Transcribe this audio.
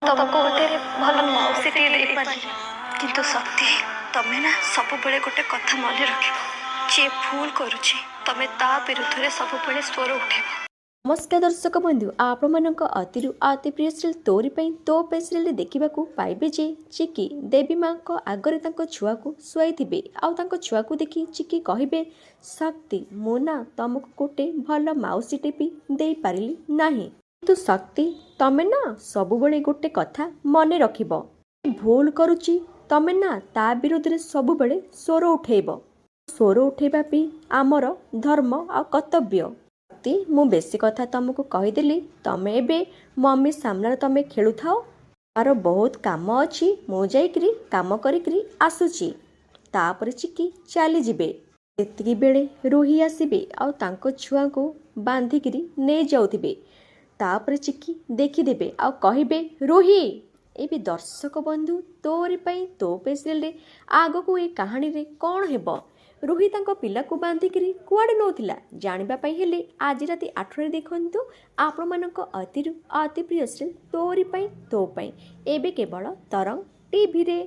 ତମକୁ ଗୋଟେ ଭଲ ମାଉସୀଟିଏ ଦେଇପାରିଲି। କିନ୍ତୁ ଶକ୍ତି, ତମେ ନା ସବୁବେଳେ ଗୋଟେ କଥା ମନେ ରଖିବ, ଯିଏ ଭୁଲ କରୁଛି ତମେ ତା ବିରୁଦ୍ଧରେ ସବୁବେଳେ ସ୍ୱର ଉଠେଇବ। नमस्कार दर्शक बंधु आपणक अतिरु अति प्रिय सिरियल तोरी पई तो पे सिरियल देखा पाइबे जे चिकी देवी माँ को आगरे छुआ को शुआई आउ छुआ को देखी चिकी कहे शक्ति मुना तुमको गोटे भल मौसीटे भी दे पारिली नाही। किंतु शक्ति तमें ना सबुबले गोटे कथा मन रखिब, भूल करुची तमें ना ता विरोध में सबुबले स्वर उठेब। स्वर उठेबा भी आमर धर्म आ कर्तव्य। मु बेसी कथा तुमको कहीदेली, तमें एबे मम्मी सामने तमें खेलु थाओ, तार बहुत काम अच्छी, मु जाइकरी काम करिकरी आसुची। तापर चिकी चली जिबे। एतिकी बेले रोही आसीबे आउ तांको छुआ को बांधिकरी ने जाउथिबे। तापर चिकी देखिदेबे आउ कहिबे रोही। एबे दर्शक बंधु तोरी पई तो पे सिरियल आगो को ए कहानी रे कौन हेबो, रोही तांको पिला को बांधिकरी कुआडे नौथिला जानिबा पई हेले आज राति 8 रे देखंतु आपण मानको अति प्रिय सिरियल तोरी पई तो पई एबे केवल तरंग टीवी रे।